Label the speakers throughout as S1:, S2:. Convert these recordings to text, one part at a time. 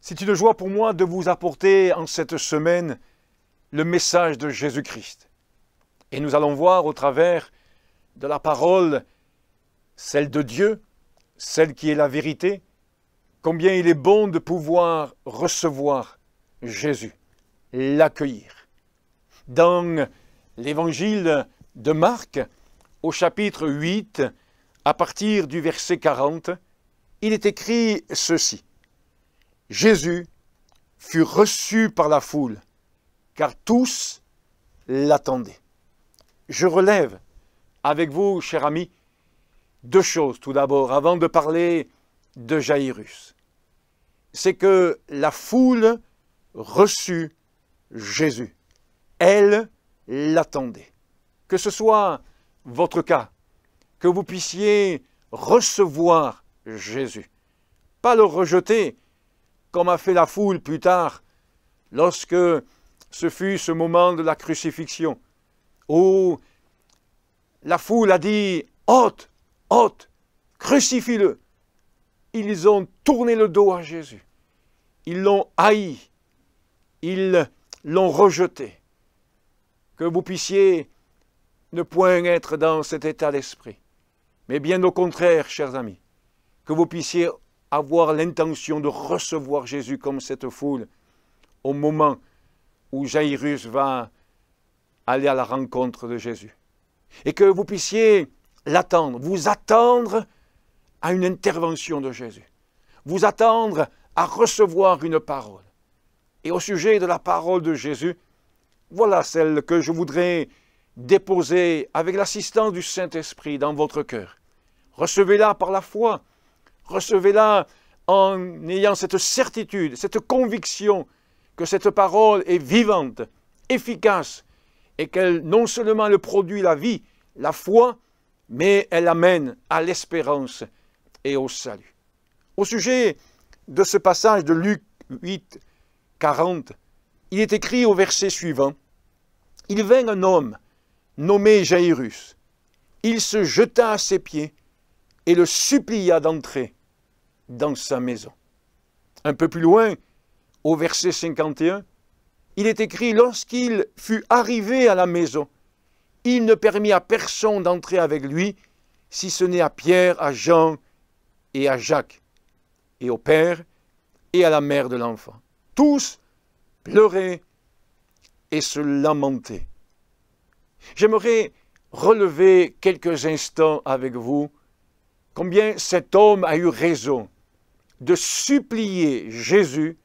S1: C'est une joie pour moi de vous apporter en cette semaine le message de Jésus-Christ. Et nous allons voir au travers de la parole, celle de Dieu, celle qui est la vérité, combien il est bon de pouvoir recevoir Jésus, l'accueillir. Dans l'évangile de Marc, au chapitre 8, à partir du verset 40, il est écrit ceci. Jésus fut reçu par la foule, car tous l'attendaient. Je relève avec vous, chers amis, deux choses tout d'abord, avant de parler de Jaïrus. C'est que la foule reçut Jésus. Elle l'attendait. Que ce soit votre cas, que vous puissiez recevoir Jésus, pas le rejeter, comme a fait la foule plus tard, lorsque ce fut ce moment de la crucifixion, où la foule a dit « ôte, ôte, crucifie-le ». Ils ont tourné le dos à Jésus, ils l'ont haï, ils l'ont rejeté. Que vous puissiez ne point être dans cet état d'esprit, mais bien au contraire, chers amis, que vous puissiez avoir l'intention de recevoir Jésus comme cette foule au moment où Jaïrus va aller à la rencontre de Jésus. Et que vous puissiez l'attendre, vous attendre à une intervention de Jésus, vous attendre à recevoir une parole. Et au sujet de la parole de Jésus, voilà celle que je voudrais déposer avec l'assistance du Saint-Esprit dans votre cœur. Recevez-la par la foi. Recevez-la en ayant cette certitude, cette conviction que cette parole est vivante, efficace, et qu'elle non seulement elle produit la vie, la foi, mais elle amène à l'espérance et au salut. Au sujet de ce passage de Luc 8, 40, il est écrit au verset suivant, « Il vint un homme nommé Jaïrus. Il se jeta à ses pieds et le supplia d'entrer dans sa maison. » Un peu plus loin, au verset 51, il est écrit « Lorsqu'il fut arrivé à la maison, il ne permit à personne d'entrer avec lui, si ce n'est à Pierre, à Jean et à Jacques, et au père et à la mère de l'enfant. Tous pleuraient et se lamentaient. » J'aimerais relever quelques instants avec vous combien cet homme a eu raison de supplier Jésus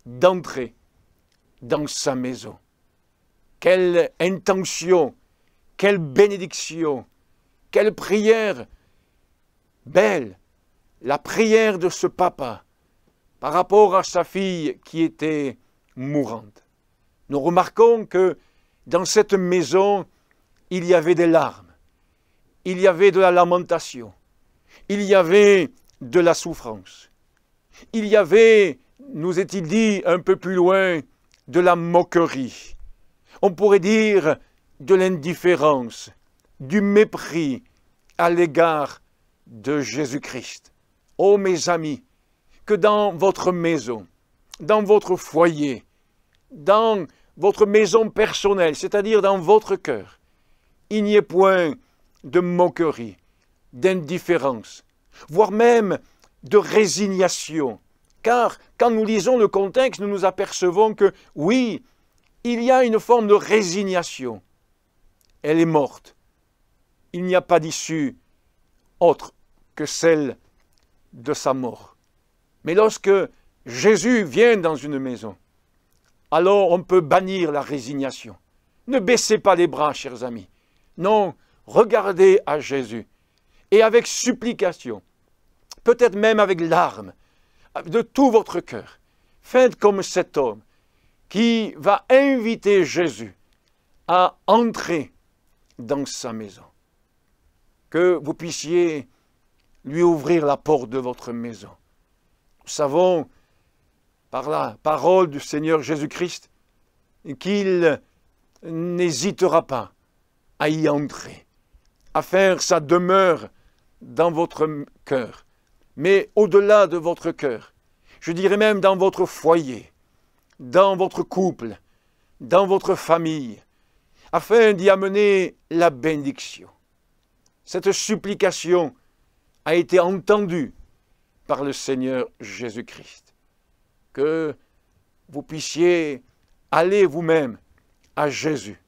S1: d'entrer dans sa maison. Quelle intention, quelle bénédiction, quelle prière belle, la prière de ce papa par rapport à sa fille qui était mourante. Nous remarquons que dans cette maison, il y avait des larmes, il y avait de la lamentation, il y avait de la souffrance. Il y avait, nous est-il dit un peu plus loin, de la moquerie. On pourrait dire de l'indifférence, du mépris à l'égard de Jésus-Christ. Oh mes amis, que dans votre maison, dans votre foyer, dans votre maison personnelle, c'est-à-dire dans votre cœur, il n'y ait point de moquerie, d'indifférence, voire même de résignation. Car quand nous lisons le contexte, nous nous apercevons que, oui, il y a une forme de résignation. Elle est morte. Il n'y a pas d'issue autre que celle de sa mort. Mais lorsque Jésus vient dans une maison, alors on peut bannir la résignation. Ne baissez pas les bras, chers amis. Non, regardez à Jésus. Et avec supplication, peut-être même avec larmes, de tout votre cœur, faites comme cet homme qui va inviter Jésus à entrer dans sa maison. Que vous puissiez lui ouvrir la porte de votre maison. Nous savons, par la parole du Seigneur Jésus-Christ, qu'il n'hésitera pas à y entrer, à faire sa demeure dans votre cœur, mais au-delà de votre cœur, je dirais même dans votre foyer, dans votre couple, dans votre famille, afin d'y amener la bénédiction. Cette supplication a été entendue par le Seigneur Jésus-Christ. Que vous puissiez aller vous-même à Jésus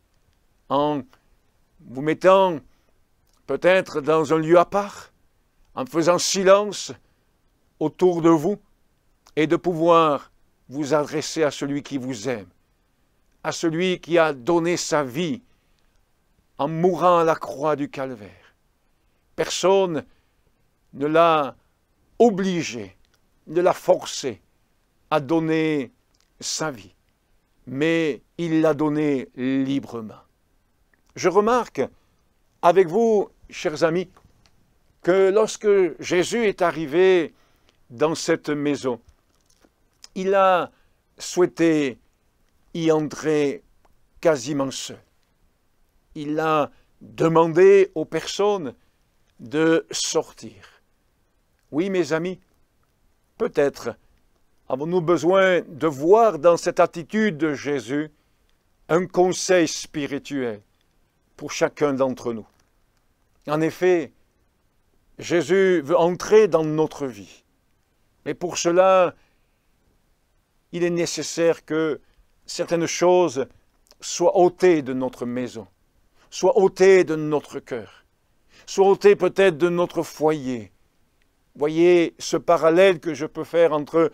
S1: en vous mettant peut-être dans un lieu à part, en faisant silence autour de vous et de pouvoir vous adresser à celui qui vous aime, à celui qui a donné sa vie en mourant à la croix du Calvaire. Personne ne l'a obligé, ne l'a forcé à donner sa vie, mais il l'a donnée librement. Je remarque avec vous, chers amis, que lorsque Jésus est arrivé dans cette maison, il a souhaité y entrer quasiment seul. Il a demandé aux personnes de sortir. Oui, mes amis, peut-être avons-nous besoin de voir dans cette attitude de Jésus un conseil spirituel pour chacun d'entre nous. En effet, Jésus veut entrer dans notre vie. Mais pour cela, il est nécessaire que certaines choses soient ôtées de notre maison, soient ôtées de notre cœur, soient ôtées peut-être de notre foyer. Voyez ce parallèle que je peux faire entre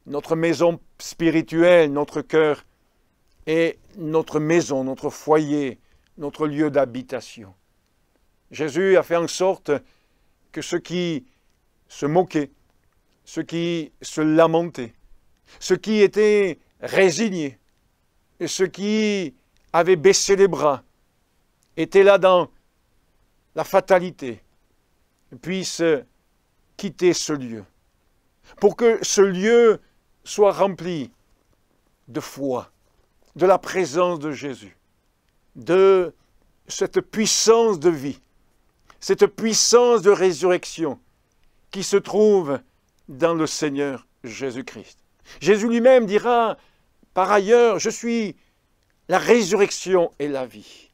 S1: notre maison spirituelle, notre cœur, et notre maison, notre foyer, notre lieu d'habitation. Jésus a fait en sorte que ceux qui se moquaient, ceux qui se lamentaient, ceux qui étaient résignés, et ceux qui avaient baissé les bras, étaient là dans la fatalité, puissent quitter ce lieu, pour que ce lieu soit rempli de foi, de la présence de Jésus, de cette puissance de vie, cette puissance de résurrection qui se trouve dans le Seigneur Jésus-Christ. Jésus lui-même dira, par ailleurs, je suis la résurrection et la vie.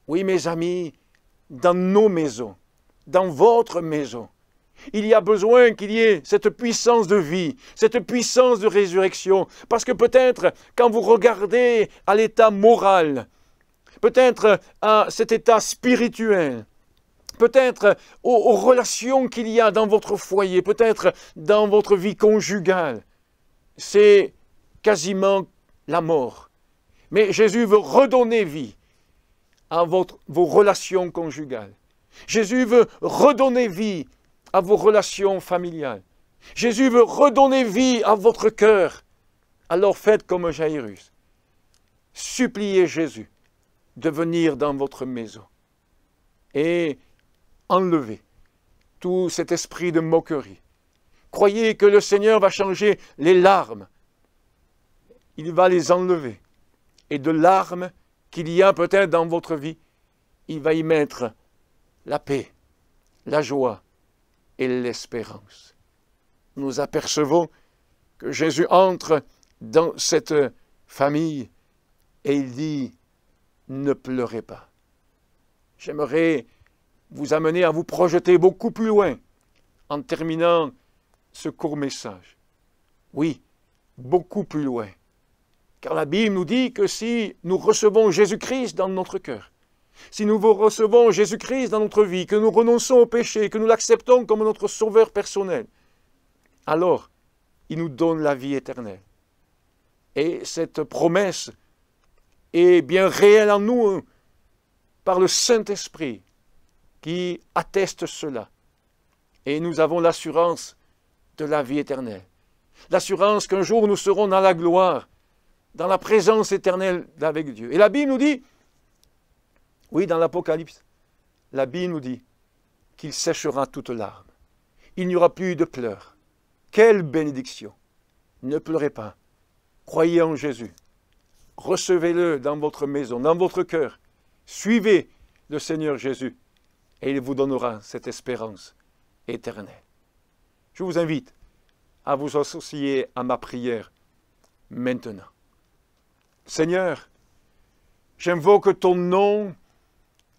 S1: Oui, mes amis, dans nos maisons, dans votre maison, il y a besoin qu'il y ait cette puissance de vie, cette puissance de résurrection. Parce que peut-être, quand vous regardez à l'état moral, peut-être à cet état spirituel, peut-être aux relations qu'il y a dans votre foyer, peut-être dans votre vie conjugale, c'est quasiment la mort. Mais Jésus veut redonner vie à vos relations conjugales. Jésus veut redonner vie à vos relations familiales. Jésus veut redonner vie à votre cœur. Alors faites comme Jairus. Suppliez Jésus de venir dans votre maison et enlevez tout cet esprit de moquerie. Croyez que le Seigneur va changer les larmes. Il va les enlever. Et de larmes qu'il y a peut-être dans votre vie, il va y mettre la paix, la joie et l'espérance. Nous apercevons que Jésus entre dans cette famille et il dit « Ne pleurez pas ». J'aimerais vous amener à vous projeter beaucoup plus loin en terminant ce court message. Oui, beaucoup plus loin. Car la Bible nous dit que si nous recevons Jésus-Christ dans notre cœur, si nous recevons Jésus-Christ dans notre vie, que nous renonçons au péché, que nous l'acceptons comme notre sauveur personnel, alors il nous donne la vie éternelle. Et cette promesse est bien réel en nous par le Saint-Esprit qui atteste cela. Et nous avons l'assurance de la vie éternelle. L'assurance qu'un jour nous serons dans la gloire, dans la présence éternelle avec Dieu. Et la Bible nous dit, oui, dans l'Apocalypse, la Bible nous dit qu'il séchera toute larme. Il n'y aura plus de pleurs. Quelle bénédiction! Ne pleurez pas. Croyez en Jésus. Recevez-le dans votre maison, dans votre cœur. Suivez le Seigneur Jésus et il vous donnera cette espérance éternelle. Je vous invite à vous associer à ma prière maintenant. Seigneur, j'invoque ton nom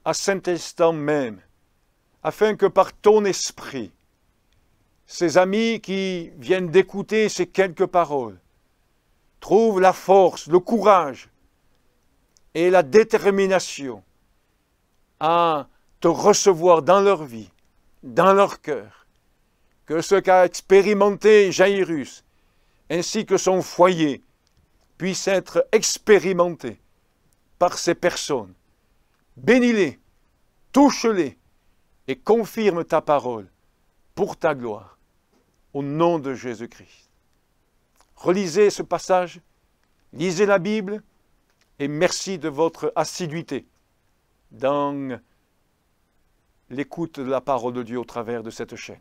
S1: à cet instant même, afin que par ton esprit, ces amis qui viennent d'écouter ces quelques paroles trouvent la force, le courage et la détermination à te recevoir dans leur vie, dans leur cœur, que ce qu'a expérimenté Jairus, ainsi que son foyer, puisse être expérimenté par ces personnes. Bénis-les, touche-les et confirme ta parole pour ta gloire, au nom de Jésus-Christ. Relisez ce passage, lisez la Bible et merci de votre assiduité dans l'écoute de la parole de Dieu au travers de cette chaîne.